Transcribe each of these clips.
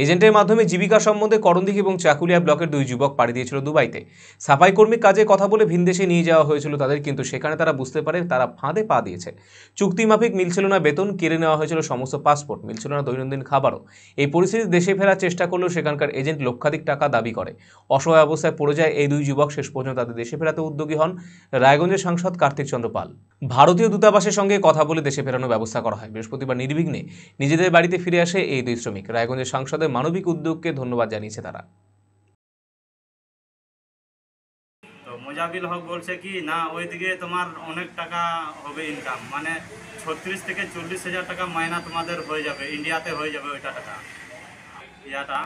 এজেন্টের মাধ্যমে জীবিকা সম্বন্ধে করণদিঘি এবং চাকুলিয়া ব্লকের দুই যুবক পাড়ি দিয়েছিল দুবাইতে। সাফাই কর্মী কাজে কথা বলে ভিনদেশে নিয়ে যাওয়া হয়েছিল তাদের, কিন্তু সেখানে তারা বুঝতে পারে তারা ফাঁদে পা দিয়েছে। চুক্তি মাফিক মিলছিল না বেতন, কেড়ে নেওয়া হয়েছিল সমস্ত পাসপোর্ট, মিলছিল না দৈনন্দিন খাবারও। এই পরিস্থিতি দেশে ফেরার চেষ্টা করলেও সেখানকার এজেন্ট লক্ষাধিক টাকা দাবি করে। অসহায় অবস্থায় পড়ে যায় এই দুই যুবক। শেষ পর্যন্ত তাদের দেশে ফেরাতে উদ্যোগী হন রায়গঞ্জের সাংসদ কার্তিক চন্দ্র পাল। ভারতীয় দূতাবাসের সঙ্গে কথা বলে দেশে ফেরানোর ব্যবস্থা করা হয়। বৃহস্পতিবার নির্বিঘ্নে নিজেদের বাড়িতে ফিরে আসে এই দুই শ্রমিক। রায়গঞ্জের সাংসদের মানবিক উদ্যোগকে ধন্যবাদ জানিয়েছে তারা। তো মোজাবিল হক বলছে কি না ওইদিকে তোমার অনেক টাকা হবে ইনকাম, মানে 36 থেকে 40 হাজার টাকা মাইনা তোমাদের হয়ে যাবে, ইন্ডিয়াতে হয়ে যাবে ওইটা টাকা। ইয়াটা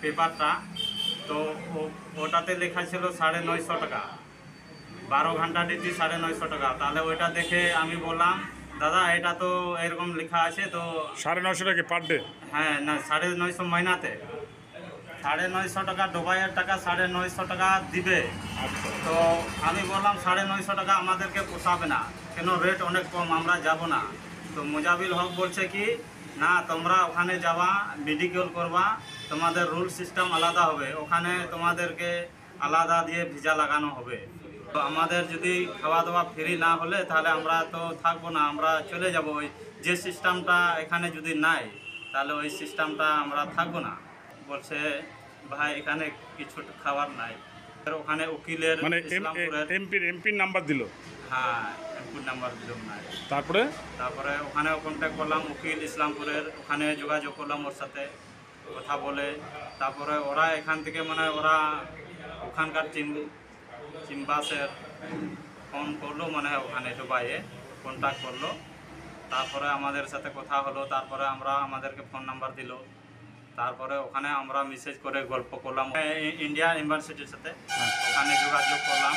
পেপারটা তো ওটাতে লেখা ছিল 950 টাকা, 12 ঘন্টা ডিউটি 950 টাকা। তাহলে ওইটা দেখে আমি বললাম দাদা এটা তো এরকম লেখা আছে তো 950 টাকা পার ডে। হ্যাঁ না 950 মাইনাতে 950 টাকা, ডুবাইয়ের টাকা 950 টাকা দিবে। তো আমি বললাম 950 টাকা আমাদেরকে পোষাবে না, কেন রেট অনেক কম, আমরা যাব না। তো মোজাবিল হক বলছে কি না তোমরা ওখানে যাওয়া, মেডিকেল করবা, তোমাদের রুল সিস্টেম আলাদা হবে, ওখানে তোমাদেরকে আলাদা দিয়ে ভিসা লাগানো হবে। তো আমাদের যদি খাওয়া দাওয়া ফ্রি না হলে তাহলে আমরা তো থাকবো না, আমরা চলে যাব। ওই যে সিস্টেমটা এখানে যদি নাই তাহলে ওই সিস্টেমটা আমরা থাকবো না। বলছে ভাই এখানে কিছু খাবার নাই। ওখানে উকিলের মানে ইসলামপুরের এমপির নাম্বার দিল। হ্যাঁ এমপির নাম্বার দিল নাই। তারপরে ওখানেও কন্ট্যাক্ট করলাম, উকিল ইসলামপুরের, ওখানে যোগাযোগ করলাম ওর সাথে কথা বলে। তারপরে ওরা এখান থেকে মানে ওরা ওখানকার চিম্বাসের ফোন করলো, মানে ওখানে দুবাইয়ে কন্ট্যাক্ট করলো। তারপরে আমাদের সাথে কথা হলো, তারপরে আমাদেরকে ফোন নাম্বার দিল। তারপরে ওখানে আমরা মেসেজ করে গল্প করলাম ইন্ডিয়া ইউনিভার্সিটির সাথে, ওখানে যোগাযোগ করলাম।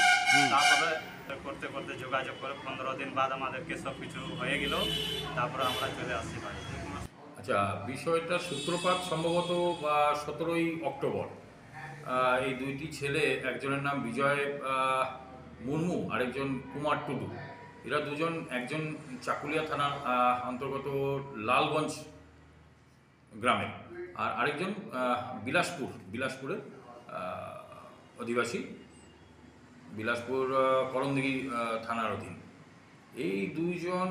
তারপরে করতে করতে যোগাযোগ করে 15 দিন বাদ আমাদেরকে সব কিছু হয়ে গেল। তারপরে আমরা চলে আসছি বাড়িতে। আচ্ছা, বিষয়টা সূত্রপাত সম্ভবত 17ই অক্টোবর। এই দুইটি ছেলে, একজনের নাম বিজয় মুর্মু, আরেকজন কুমার টুডু, এরা দুজন, একজন চাকুলিয়া থানার অন্তর্গত লালগঞ্জ গ্রামের, আর আরেকজন বিলাসপুরের অধিবাসী, বিলাসপুর করণদিঘি থানার অধীন। এই দুইজন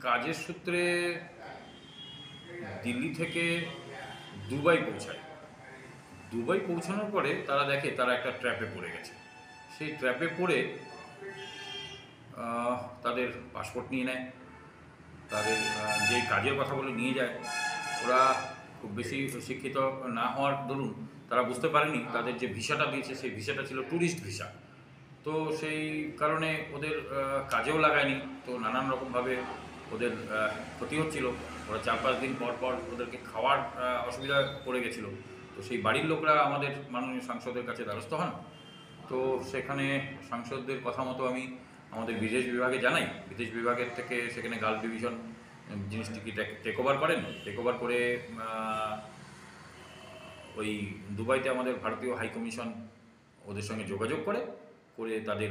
কাজের সূত্রে দিল্লি থেকে দুবাই পৌঁছায়। দুবাই পৌঁছানোর পরে তারা দেখে তারা একটা ট্র্যাপে পড়ে গেছে। সেই ট্র্যাপে পড়ে তাদের পাসপোর্ট নিয়ে নেয়, তাদের যে কাজের কথা বলে নিয়ে যায়। ওরা খুব বেশি শিক্ষিত না হওয়ার দরুন তারা বুঝতে পারেনি তাদের যে ভিসাটা দিয়েছে সেই ভিসাটা ছিল ট্যুরিস্ট ভিসা। তো সেই কারণে ওদের কাজেও লাগায়নি। তো নানান রকমভাবে ওদের ক্ষতি হচ্ছিল। ওরা 4-5 দিন পর পর ওদেরকে খাওয়ার অসুবিধা পড়ে গেছিলো। তো সেই বাড়ির লোকরা আমাদের মাননীয় সাংসদের কাছে দ্বারস্থ হন। তো সেখানে সাংসদদের কথা মতো আমি আমাদের বিদেশ বিভাগে জানাই। বিদেশ বিভাগের থেকে সেখানে গার্ল ডিভিশন জিনিসটিকে টেক ওভার করেন। টেক ওভার করে ওই দুবাইতে আমাদের ভারতীয় হাই কমিশন ওদের সঙ্গে যোগাযোগ করে তাদের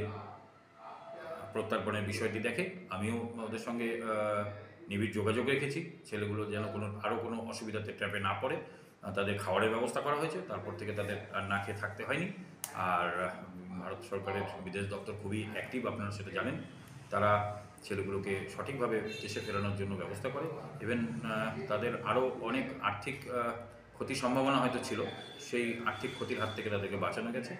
প্রত্যর্পণের বিষয়টি দেখে। আমিও ওদের সঙ্গে নিবিড় যোগাযোগ রেখেছি। ছেলেগুলো যেন আরও কোনো অসুবিধাতে ট্র্যাপে না পড়ে তাদের খাবারের ব্যবস্থা করা হয়েছে। তারপর থেকে তাদের আর না খেয়ে থাকতে হয়নি। আর ভারত সরকারের বিদেশ দপ্তর খুবই অ্যাক্টিভ, আপনারা সেটা জানেন। তারা ছেলেগুলোকে সঠিকভাবে দেশে ফেরানোর জন্য ব্যবস্থা করে। ইভেন তাদের আরও অনেক আর্থিক ক্ষতির সম্ভাবনা হয়তো ছিল, সেই আর্থিক ক্ষতির হাত থেকে তাদেরকে বাঁচানো গেছে।